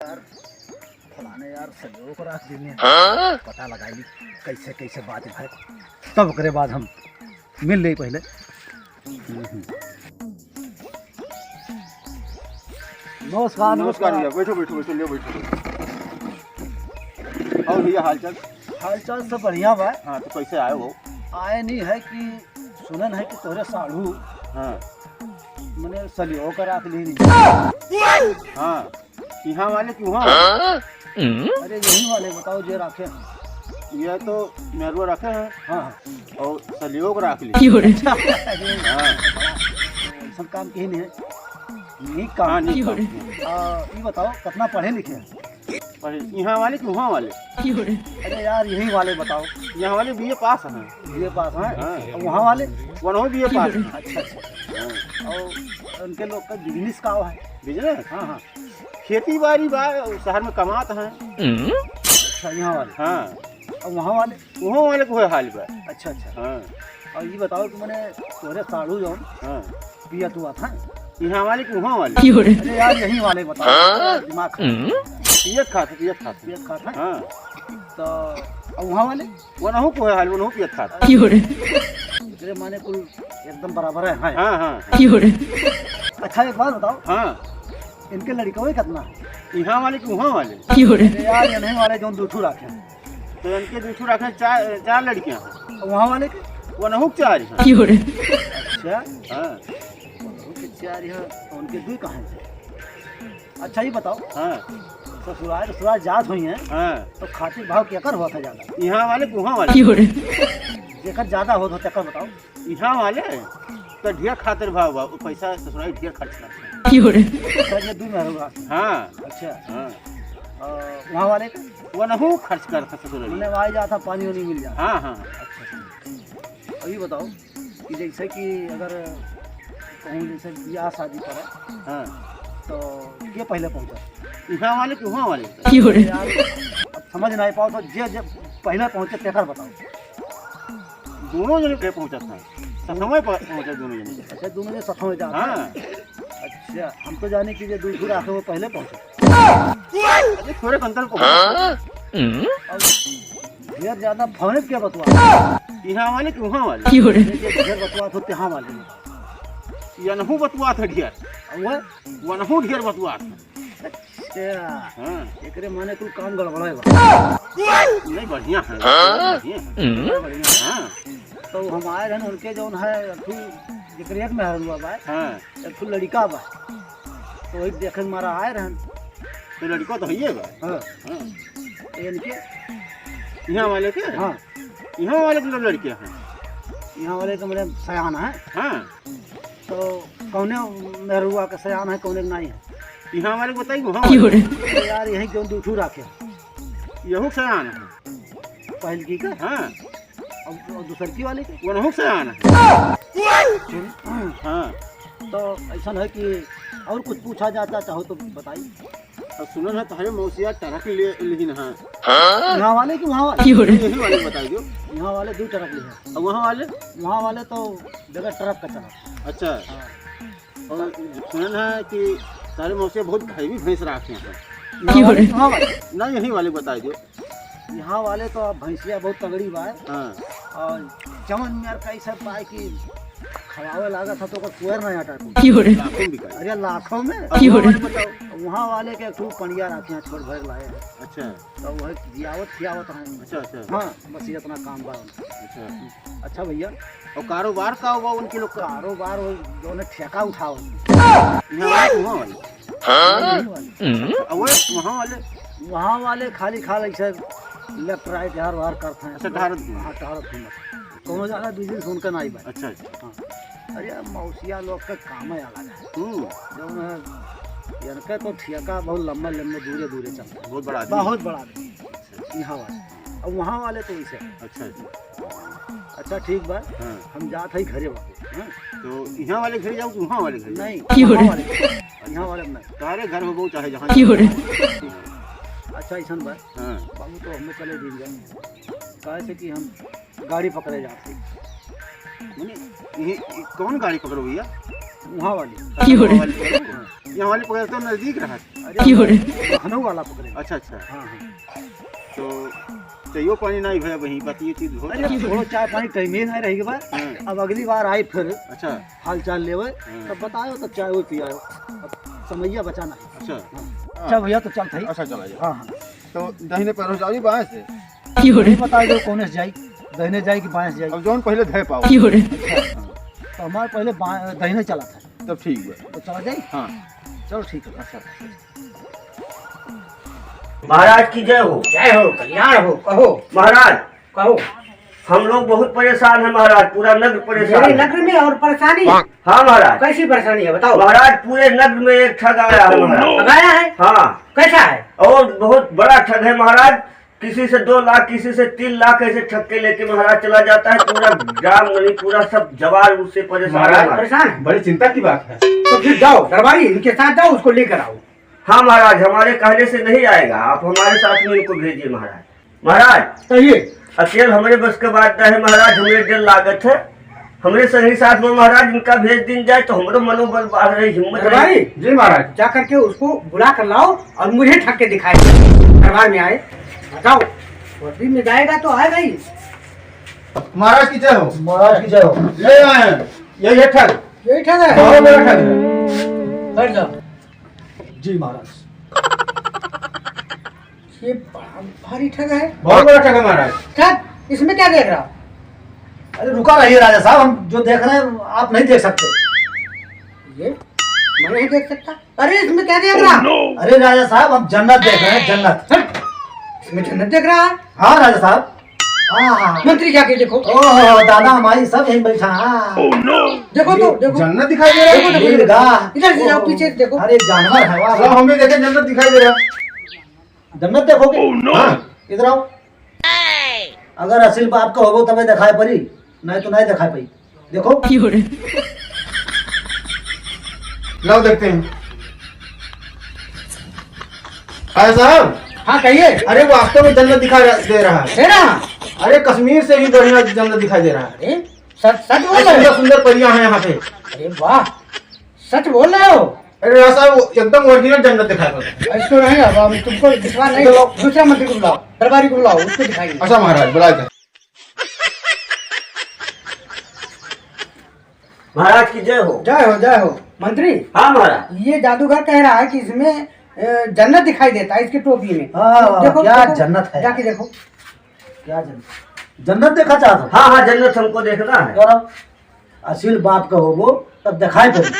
यार फलाने यार सहयोग रख देने पता लगाई कैसे कैसे बात है तब करे बाद हम मिल ले पहले। नमस्कार नमस्कार भैया, बैठो बैठो बैठो, ले बैठो। और भैया हालचाल? हालचाल सब बढ़िया बा। हाँ, तो कैसे आए हो? आए नहीं है कि सुनन है कि तोरे साढ़ू हाँ मैंने सहयोग कर रख ली नहीं। हाँ, यहाँ वाले कि वहाँ वाले? अरे यही वाले बताओ जो रखे। ये तो मेहरुआ रखे हैं। हाँ और सहयोग रख ली। हाँ सब काम के ही नहीं है, यही काम। हाँ, नहीं काम। ये बताओ कितना पढ़े लिखे हैं? पर यहाँ वाले कि वहाँ वाले? अरे यार यही वाले बताओ। यहाँ वाले बीए पास हैं। बीए पास हैं हाँ। और वहाँ वाले? वहाँ बीए पास हैं। अच्छा अच्छा। हाँ। और उनके लोग का बिजनेस का है? बिजनेस? हाँ हाँ। खेती बाड़ी बा, शहर में कमात हैं। अच्छा यहाँ वाले? हाँ। और वहाँ वाले? वहाँ वाले को है हाल बा। अच्छा अच्छा। हाँ और ये बताओ कि मैंने तोरे साढ़ू जो हाँ, पिया तू था? यहाँ वाले कि वहाँ वाले? अरे यार यही वाले बताओ, दिमाग पियत खाते पियत खाता है। हाँ। तो और वहाँ वाले? वनहु को है हाल, वनहु पियत खाता। तेरे माने कुल एकदम बराबर है। हाँ हाँ। अच्छा एक बात बताओ, हाँ, इनके लड़कों कितना है? यहाँ वाले कि वहाँ वाले? अरे यार ये नहीं वाले जो दूठू रखे हैं। तो इनके दूसरू रखे चार लड़कियाँ हैं। और वहाँ वाले के? वनहु के चार हैं। अच्छा हाँ उनके चार हैं, उनके दो कहाँ हैं? अच्छा ये बताओ, हाँ ससुराल जात हुई है हाँ, तो खातिर भाव क्या कर हुआ था ज्यादा? यहाँ वाले कि वहाँ वाले? जेकर ज्यादा हो तो चक्कर बताओ। यहाँ वाले तो ढेर खातिर भाव बा, वो पैसा ससुराल ढेर खर्च करते हैं। अच्छा ये दो में होगा। हाँ अच्छा हाँ, वहाँ वाले का? वनहु खर्च करता ससुराल। मैंने वहाँ जाता पानी वानी मिल जाता। हाँ हाँ। अच्छा और ये बताओ कि जैसे कि अगर कहूँ जैसे ब्याह शादी पर है हाँ, तो ये पहले पहुँचा? यहाँ वाले कि वहाँ वाले? यार अब समझ नहीं पाओ तो जे पहले पहुँचे तेकर बताओ। दोनों जने पे पहुँचा था, समय पर पहुँचे दोनों जने। अच्छा दोनों ने सफा में जाता है? हाँ। अच्छा हम तो जाने की जो दूसरी आके वो पहले पहुँचे। अरे थोड़े अंतर को और ढेर ज्यादा फोन क्या बतवा? यहाँ वाले कि वहाँ वाले? ढेर बतवा तो यहाँ वाले में। वनहु बतुआ था ढेर, वह वनहु ढेर बतुआ था। अच्छा हाँ, एकरे माने कुल काम गड़बड़ है। नहीं बढ़िया है, बढ़िया है। बढ़िया। हाँ तो हम आए रहे उनके जो है जिक्र एक में हुआ बा, हाँ, एक फुल लड़का बा, तो वही देखे मारा आए रहे। तो लड़को तो है बा। हाँ हाँ, इनके यहाँ वाले के? हाँ यहाँ वाले के लड़के हैं। यहाँ वाले का मेरे सयान है। हाँ, तो कौने मेहरुआ का सयान है कौने नहीं है? यहाँ वाले को बताइए वहाँ वाले? अरे यार यही क्यों दूठू रखे? यहू सयान है। पहल की का हाँ, और दूसर की वाले के? वनहु सयान है। हाँ, तो ऐसा है कि और कुछ पूछा जाता चाहो तो बताइए। और सुनल है तुम्हारे मौसिया टरक ले लेकिन हाँ, यहाँ वाले कि वहाँ वाले? यही वाले बताइए। यहाँ वाले दो ट्रक लिए हैं। और वहाँ वाले? वहाँ वाले तो बगैर ट्रक का चला। अच्छा, हाँ। और सुनल है कि तारे मौसिया बहुत हैवी भैंस रखे हैं। यहाँ वाले ना यही वाले बता दो। यहाँ वाले तो भैंसिया बहुत तगड़ी बा है। हाँ, और चमन में यार कैसे पाए कि खवावे लागा था तो ओकर कुएर नहीं हटा। लाखों में बिकाए। अरे लाखों में। और वहाँ वाले बताओ। वहाँ वाले के खूब पनिया रखे हैं, छोड़ भर लाए हैं। अच्छा तो वह जियावत खियावत हैं। अच्छा अच्छा हाँ बस ये इतना काम बा उनका। अच्छा। अच्छा भैया और कारोबार का होगा उनके लोग का? कारोबार वो जो ने ठेका उठाओ यहाँ वाले वहाँ वाले? नहीं वाले। और वो वहाँ वाले? वहाँ वाले खाली खाल ऐसे लेफ्ट राइट यार वार करते हैं। अच्छा, टहरत घूमत। हाँ टहरत घूमत। कौनो ज़्यादा बिजनेस उनका नहीं बा। अच्छा अच्छा। हाँ अरे मौसिया लोग का काम है अलग है। जो है इनका तो ठेका बहुत लंबा लंबे दूरे दूरे चलता है। बहुत बड़ा आदमी। बहुत बड़ा आदमी यहाँ वाले। और वहाँ वाले तो वैसे। अच्छा अच्छा। अच्छा ठीक बा, हाँ, हम जाते ही घरे बाबू। हाँ तो यहाँ वाले घर जाओ कि वहाँ वाले घर? नहीं वहाँ वाले, यहाँ वाले नहीं। तारे घर में बहुत चाहे जहाँ। अच्छा ऐसा बा हाँ, बाबू तो हमें चले दिन जाए कहे थे कि हम गाड़ी पकड़े जाते कौन गाड़ी पकड़ो भैया? वहाँ वाली। वहाँ वाली? यहाँ वाले पकड़े तो नजदीक रहा। बहनों वाला पकड़े। अच्छा अच्छा। हाँ हाँ। तो चाहिए पानी नहीं भैया वहीं बात ये चीज हो। अरे थोड़ा चाय पानी टाइमे नहीं रहेगी बात। अब अगली बार आए फिर अच्छा हाल चाल लेवे तब बताओ तो चाय वो पियाओ। समैया बचाना। अच्छा अच्छा भैया तो चल भाई। अच्छा चला जाओ। हाँ हाँ। तो दाहिने पैर हो जाओ बाएं से। नहीं बता दो कौन से जाई, दाहिने जाई कि बाएं से जाई। अब जोन पहले धय पाओ। तो हमारे पहले दाहिने चला था। तब ठीक है। तो चला जाए। हाँ चलो ठीक है। अच्छा महाराज की जय हो। जय हो, कल्याण हो। कहो महाराज कहो। हम लोग बहुत परेशान हैं महाराज, पूरा नगर परेशान मेरे है। नगर में और परेशानी? हाँ महाराज। कैसी परेशानी है बताओ। महाराज पूरे नगर में एक ठग आया है महाराज। लगाया है? हाँ कैसा है? और बहुत बड़ा ठग है महाराज। किसी से 2 लाख किसी से 3 लाख ऐसे ठग के लेके महाराज चला जाता है। पूरा ग्राम गली पूरा सब जवार उससे परेशान है महाराज। परेशान है? बड़ी चिंता की बात है। तो फिर जाओ दरबारी, इनके साथ जाओ, उसको लेकर आओ। हाँ महाराज, हमारे कहने से नहीं आएगा, आप हमारे साथ में इनको भेजिए महाराज। महाराज कहिए। अकेले हमारे बस के बात है महाराज, हमारे दिल लागत है। हमारे संगी साथ में महाराज इनका भेज दिन जाए तो हमारा मनोबल बढ़ रही, हिम्मत दरबारी रही। जी महाराज, जा करके उसको बुला कर लाओ और मुझे ठग के दिखाए। दरबार में आए बताओ, वर्दी में जाएगा तो आएगा ही। महाराज की जय हो। महाराज की जय हो। ले आए हैं यही है ठग। यही ठग है? बहुत बड़ा ठग है। बैठ जाओ। जी महाराज। ये बड़ा भारी ठग है। बहुत बड़ा ठग है महाराज। ठग? इसमें क्या देख रहा? अरे रुका रहिए राजा साहब, हम जो देख रहे हैं आप नहीं देख सकते। ये मैं नहीं देख सकता। अरे इसमें क्या देख रहा? अरे राजा साहब हम जन्नत देख रहे हैं, जन्नत। हट! इसमें जन्नत देख रहा है? हाँ राजा साहब। हाँ हाँ। मंत्री जाके देखो। ओह दादा हमारी सब यहीं बैठा। हाँ। देखो तो देखो। जन्नत दिखाई दे रहा है। देखो, देखो, नीलगाह। इधर से जाओ, पीछे से देखो। अरे जानवर है वाह। सब हमें देखे जन्नत दिखाई दे रहा है। जन्नत देखोगे? हाँ। इधर आओ। अगर असल बात का होगो तबे दिखाई पड़ी, नहीं तो नहीं दिखाई पाई। देखो। लाओ देखते हैं। आया साहब। हाँ कहिए। अरे वास्तव में जन्नत दिखाई दे रहा है। है ना? अरे कश्मीर से भी बढ़िया जन्नत दिखाई दे रहा है। अरे सच सच बोल रहे सुंदर हो? सुंदर परियां हैं यहाँ पे। अरे वाह, सच बोल रहे हो? अरे राजा साहब एकदम ओरिजिनल जन्नत दिखाई पड़ रहा है। इसको नहीं, अब हम तुमको विश्वास नहीं। दूसरा मंत्री को बुलाओ, दरबारी को बुलाओ, उसको दिखाएंगे। अच्छा महाराज बुलाए। महाराज की जय हो। जय हो जय हो। मंत्री, हाँ महाराज। ये जादूगर कह रहा है कि इसमें जन्नत दिखाई देता है, इसकी टोपी में। हाँ, देखो क्या देखो, जन्नत है। जाके देखो। क्या जन्नत? जन्नत देखा चाहते हो? हाँ हाँ जन्नत हमको देखना है। यार असील बाप का होगो तब दिखाई पड़ी।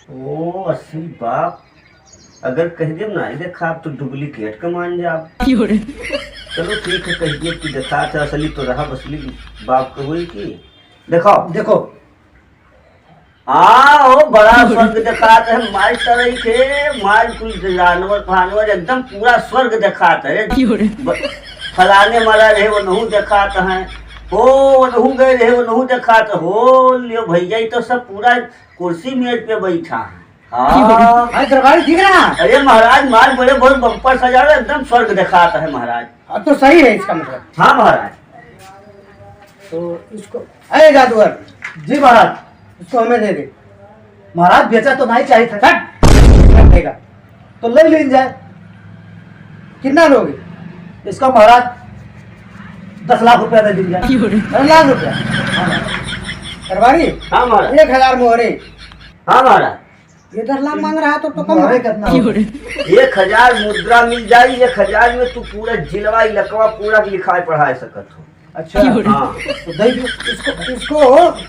ओ असली बाप अगर कह दे ना देखा आप तो डुप्लीकेट का मान जाओ। चलो ठीक है, कहिए कि देखा था असली तो रहा, असली बाप का हुई की देखो। देखो हाँ वो बड़ा स्वर्ग दिखाता है, माल तरह के माल कुल जानवर फानवर एकदम पूरा स्वर्ग दिखाता है। फलाने मारा रहे वो नहू दिखाता है, वो नहू गए रहे वो नहू दिखाता हो। लियो भैया ये तो सब पूरा कुर्सी मेज पे बैठा है। हाँ हाँ, दरबारी दिख रहा है? अरे महाराज माल बड़े बहुत बम्पर सजा रहे, एकदम स्वर्ग दिखाता है महाराज। अब तो सही है इसका मतलब। हाँ महाराज। तो इसको, अरे जादूगर जी महाराज। इसको हमें दे दे। महाराज बेचा तो नहीं चाहिए था। कितना देगा? तो ले लीन जाए। कितना लोगे? इसका महाराज 10 लाख रुपया दे दीजिए। 10 लाख रुपया? दरबारी हाँ महाराज। 1000 मोहरे। हाँ महाराज। ये 10 लाख मांग रहा है तो कम मोहरे है। कितना होगा? 1000 मुद्रा मिल जाई। 1000 में तू पूरा जिलवा इलकवा पूरा लिखाई पढ़ाई सकत हो। अच्छा हाँ तो दे दो। इसको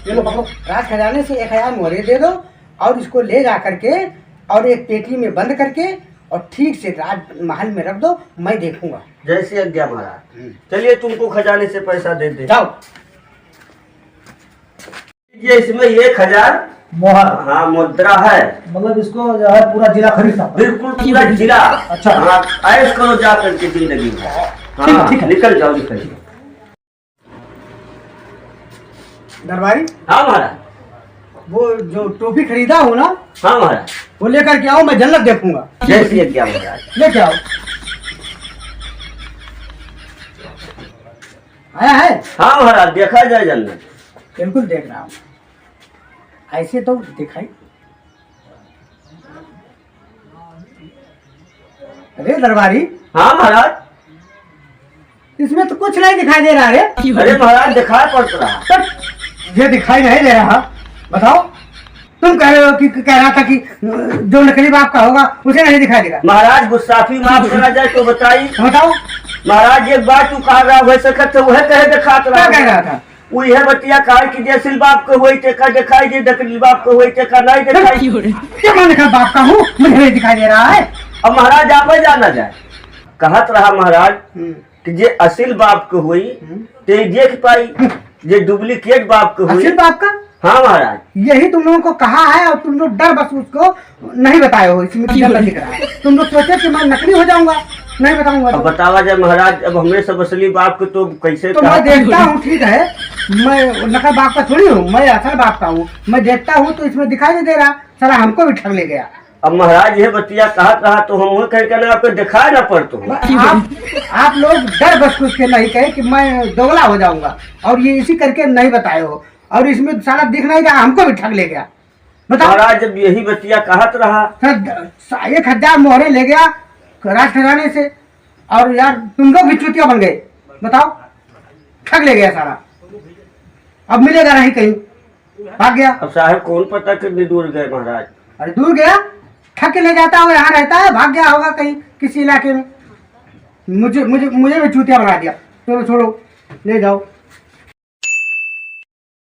ये लो पकड़ो, राज खजाने से 1000 मोहरे दे दो और इसको ले जा करके और एक पेटी में बंद करके और ठीक से राज महल में रख दो, मैं देखूंगा। जैसे आज्ञा महाराज। चलिए तुमको खजाने से पैसा दे दे। जाओ। ये इसमें 1000 मोहर हाँ मुद्रा है। मतलब इसको जो है पूरा जिला खरीदना। बिल्कुल पूरा जिला। अच्छा। हाँ ऐश करो जा करके जिंदगी में। हाँ ठीक है। निकल जाओ निकल जाओ। दरबारी हाँ महाराज। वो जो टोपी खरीदा हो ना, हाँ महाराज। वो लेकर के आओ, मैं जन्नत देखूंगा। जैसी आज्ञा महाराज। लेके आओ। आया है? हाँ महाराज देखा जाए जन्नत। बिल्कुल देख रहा हूँ। ऐसे तो दिखाई अरे दरबारी, हाँ महाराज। इसमें तो कुछ नहीं दिखाई दे रहा रे। अरे महाराज दिखाई पड़ रहा। तब ये दिखाई नहीं दे रहा। बताओ, तुम कह रहे हो कि कह रहा था कि जो नकली बाप का होगा उसे नहीं दिखाई देगा। महाराज गुस्साफी माफ करा जाए तो बताइए। बताओ महाराज एक बात तू कह रहा वैसे करते वह कहे दिखात क्या कह रहा था? वो यह बतिया कहा कि जैसे बाप को हुई टेका दिखाई जे नकली बाप को हुई टेका नहीं दिखाई। क्या मैंने कहा बाप का हूँ, मुझे नहीं दिखाई दे रहा है। अब महाराज आप जाना जाए कहत रहा महाराज कि जे असिल बाप को हुई ते देख पाई, जे डुप्लीकेट बाप को हुई। असिल बाप का? हाँ महाराज, यही तुम लोगों को कहा है और तुम लोग डर बस उसको नहीं बताए हो। इसमें डर दिख रहा है। तुम लोग सोचे कि मैं नकली हो जाऊंगा, नहीं बताऊंगा। अब बतावा जाए महाराज, अब हमने सब असली बाप को तो कैसे तो मैं देखता हूँ, ठीक है, मैं नकल बाप का थोड़ी हूँ, मैं असल बाप का हूँ। मैं देखता हूँ तो इसमें दिखाई नहीं दे रहा, साला हमको भी ठग ले गया। अब महाराज यह बतिया कहत रहा तो हम कह ना आपको दिखाए ना पड़तो। आप लोग डर बस कुछ के नहीं कहे कि मैं दोगला हो जाऊंगा और ये इसी करके नहीं बताए हो, और इसमें साला दिख नहीं रहा, हमको भी ठग ले गया। बताओ महाराज, जब यही बतिया कहत रहा 1000 मोहरे ले गया राज खजाने से, और यार तुम लोग भी चूतिया बन गए। बताओ, ठग ले गया सारा, अब मिलेगा नहीं कहीं, भाग गया। अब साहब कौन पता कितनी दूर गए महाराज। अरे दूर गया, ठग के ले जाता हो, यहाँ रहता है, भाग गया होगा कहीं किसी इलाके में। मुझे मुझे मुझे भी चूतिया बना दिया। चलो छोड़ो, ले जाओ।